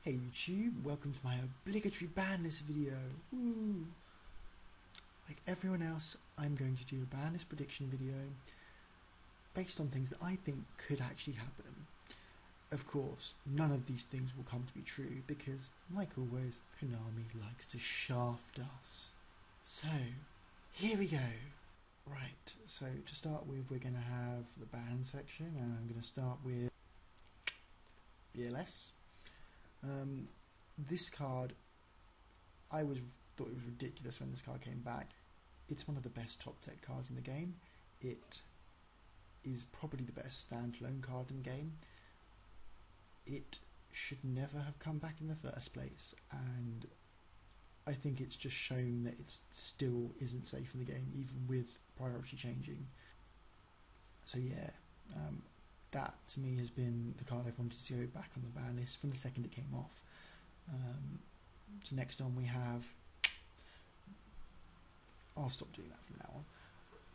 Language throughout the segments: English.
Hey YouTube, welcome to my obligatory Banlist video. Woo! Like everyone else, I'm going to do a Banlist prediction video based on things that I think could actually happen. Of course, none of these things will come to be true because, like always, Konami likes to shaft us. So, here we go. Right, so to start with, we're going to have the ban section, and I'm going to start with BLS. This card, I thought it was ridiculous when this card came back. It's one of the best top deck cards in the game. It is probably the best standalone card in the game. It should never have come back in the first place, and I think it's just shown that it still isn't safe in the game, even with priority changing. So yeah, that to me has been the card I've wanted to go back on the ban list from the second it came off. So next on we have, I'll stop doing that from now on,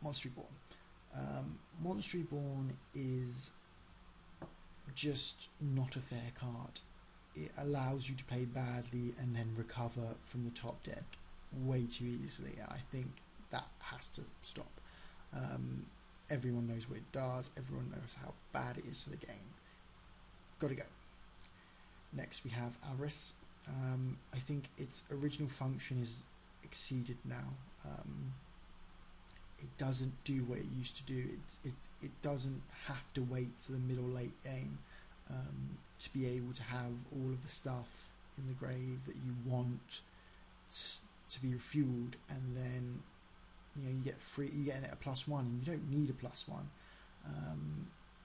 Monster Reborn. Monster Reborn is just not a fair card. It allows you to play badly and then recover from the top deck way too easily. I think that has to stop. Everyone knows what it does, everyone knows how bad it is for the game. Gotta go. Next we have Avarice. I think its original function is exceeded now. It doesn't do what it used to do. It doesn't have to wait to the middle late game to be able to have all of the stuff in the grave that you want to be refueled, and then you get it a +1, and you don't need a +1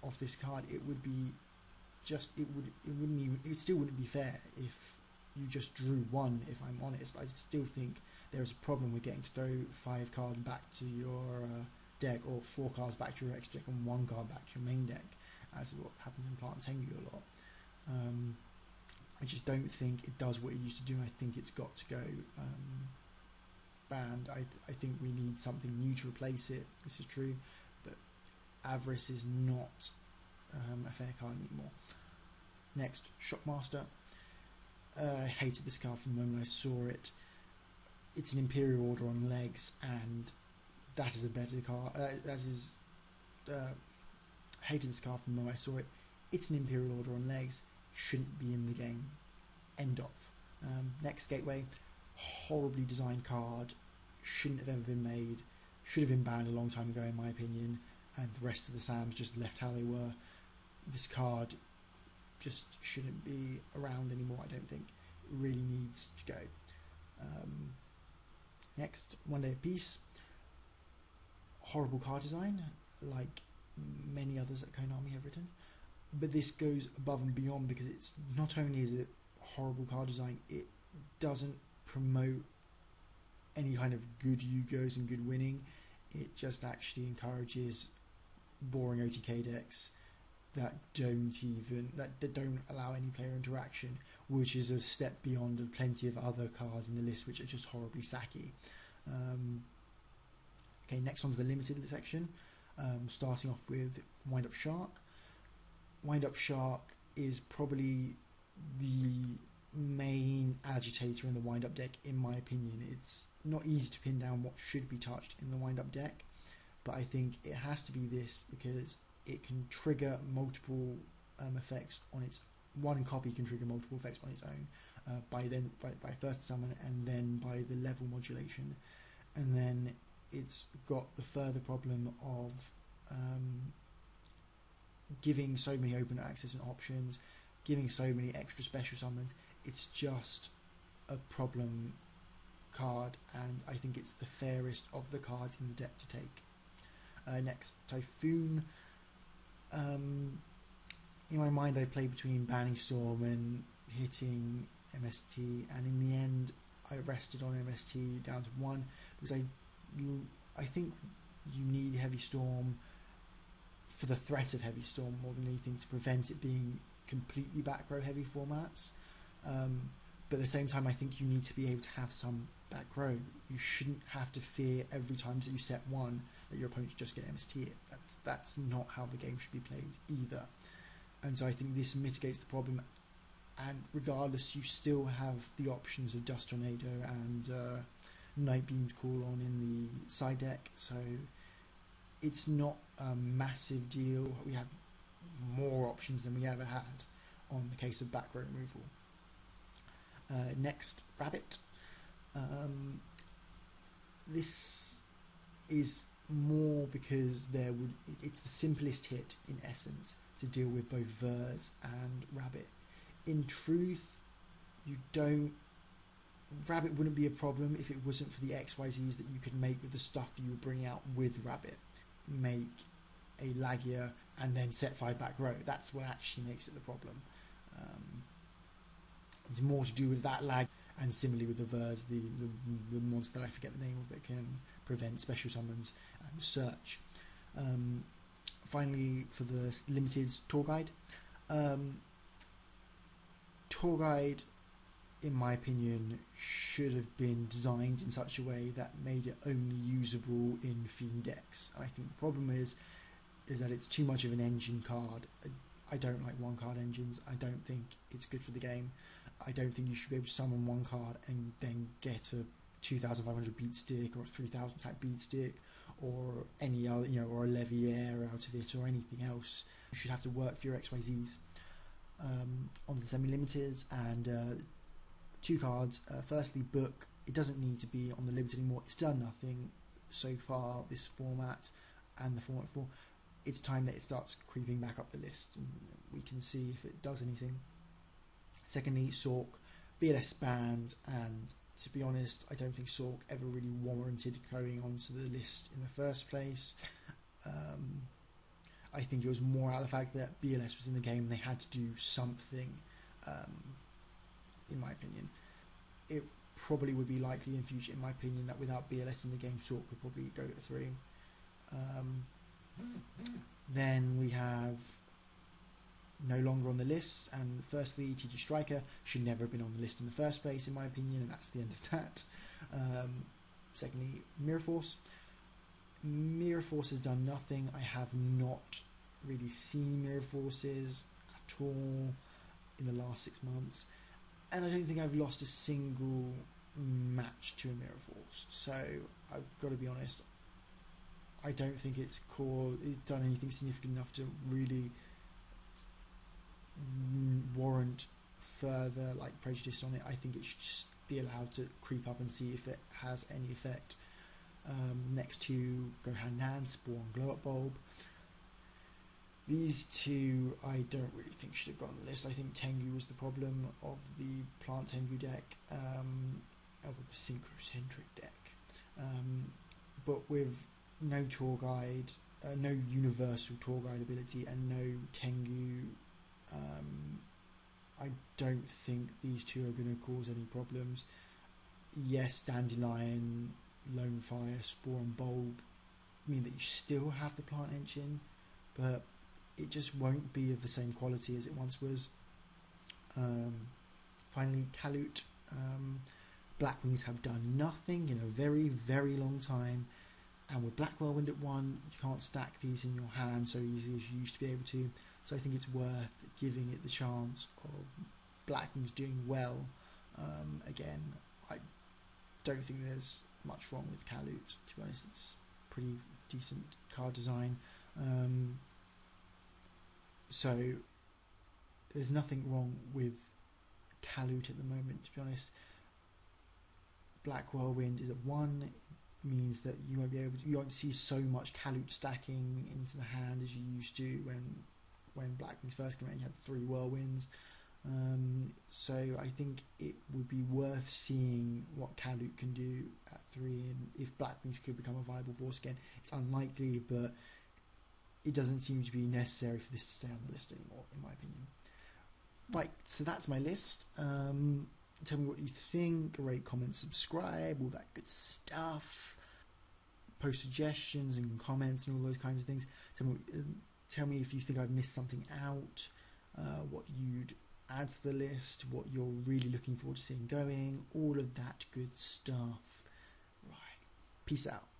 off this card. It would be it still wouldn't be fair if you just drew one. If I'm honest, I still think there's a problem with getting to throw 5 cards back to your deck, or 4 cards back to your extra deck and 1 card back to your main deck, as is what happened in Plant Tengu a lot. I just don't think it does what it used to do. I think it's got to go banned. I think we need something new to replace it. This is true, but Avarice is not a fair card anymore. Next, Shockmaster. I hated this card from the moment I saw it. It's an Imperial Order on legs, and that is a better card. Hated this card from the moment I saw it. It's an Imperial Order on legs. Shouldn't be in the game. End of. Next, Gateway. Horribly designed card. Shouldn't have ever been made. Should have been banned a long time ago, in my opinion. And the rest of the SAMs just left how they were. This card just shouldn't be around anymore. I don't think it really needs to go. Next, One Day of Peace. Horrible card design, like many others that Konami have written, but this goes above and beyond, because it's not only is it horrible card design, it doesn't promote any kind of good Yugiohs and good winning. It just actually encourages boring OTK decks that don't allow any player interaction, which is a step beyond plenty of other cards in the list which are just horribly sacky. Okay, next one's the limited section, starting off with Wind Up Shark. Wind Up Shark is probably the main agitator in the Wind Up deck, in my opinion. It's not easy to pin down what should be touched in the Wind Up deck, but I think it has to be this, because it can trigger multiple effects on its one copy can trigger multiple effects on its own by first summon, and then by the level modulation, and then it's got the further problem of giving so many open access and options, giving so many extra special summons. It's just a problem card, and I think it's the fairest of the cards in the deck to take. Next, Typhoon. In my mind, I played between banning Storm and hitting MST, and in the end I rested on MST down to 1, because I think you need Heavy Storm for the threat of Heavy Storm more than anything, to prevent it being completely back row heavy formats. But at the same time, I think you need to be able to have some back row. You shouldn't have to fear every time that you set 1 that your opponent's just going to MST it. That's not how the game should be played either. And so I think this mitigates the problem and regardless, you still have the options of Dust Tornado and Night Beam's Call On in the side deck, so it's not a massive deal. We have more options than we ever had on the case of back row removal. Next, Rabbit. This is more because it's the simplest hit in essence to deal with both Verse and Rabbit. In truth, Rabbit wouldn't be a problem if it wasn't for the XYZs that you could make with the stuff you would bring out with Rabbit. Make a Lagia and then set 5 back row. That's what actually makes it the problem. It's more to do with that lag, and similarly with the Verse, the monster that I forget the name of that can prevent special summons and search. Finally, for the limiteds, Tour Guide. Tour Guide, in my opinion, should have been designed in such a way that made it only usable in Fiend decks. And I think the problem is that it's too much of an engine card. I don't like one card engines. I don't think it's good for the game. I don't think you should be able to summon one card and then get a 2,500 beat stick or a 3,000 type beat stick or any other, or a Leviair out of it or anything else. You should have to work for your XYZs. On the semi-limiteds, and 2 cards. Firstly, Book. It doesn't need to be on the limited anymore. It's done nothing so far, this format and the format 4. It's time that it starts creeping back up the list and we can see if it does anything. Secondly, Sork. BLS banned, and to be honest, I don't think Sork ever really warranted going onto the list in the first place. I think it was more out of the fact that BLS was in the game and they had to do something, in my opinion. It probably would be likely in future, in my opinion, that without BLS in the game, Sork would probably go to 3. Then we have no longer on the list, and firstly, TG Striker should never have been on the list in the first place, in my opinion, and that's the end of that. Secondly, Mirror Force. Mirror Force has done nothing. I have not really seen Mirror Forces at all in the last 6 months, and I don't think I've lost a single match to a Mirror Force, so I've got to be honest, I don't think it's done anything significant enough to really warrant further prejudice on it. I think it should just be allowed to creep up and see if it has any effect. Next 2 go hand in hand, Spore and Glow Up Bulb. These 2 I don't really think should have gone on the list. I think Tengu was the problem of the Plant Tengu deck, of the Synchrocentric deck. But with no Tour Guide, no universal Tour Guide ability, and no Tengu, I don't think these 2 are going to cause any problems. Yes, Dandelion, Lone Fire, Spore and Bulb mean that you still have the plant engine, but it just won't be of the same quality as it once was. Finally, Kalut. Blackwings have done nothing in a very, very long time, and with Black Whirlwind at 1, you can't stack these in your hand so easily as you used to be able to, so I think it's worth giving it the chance of Blackwings doing well. Again, I don't think there's much wrong with Kalut, to be honest. It's pretty decent card design, so there's nothing wrong with Kalut at the moment, to be honest. Black Whirlwind is at 1, means that you won't see so much Kalut stacking into the hand as you used to when Blackwings first came out. You had 3 Whirlwinds, so I think it would be worth seeing what Kalut can do at 3, and if Blackwings could become a viable force again. It's unlikely, but it doesn't seem to be necessary for this to stay on the list anymore, in my opinion. Right, so that's my list. Tell me what you think, rate, comment, subscribe, all that good stuff. Post suggestions and comments and all those kinds of things. Tell me if you think I've missed something out, what you'd add to the list, what you're really looking forward to seeing going, all of that good stuff. Right, peace out.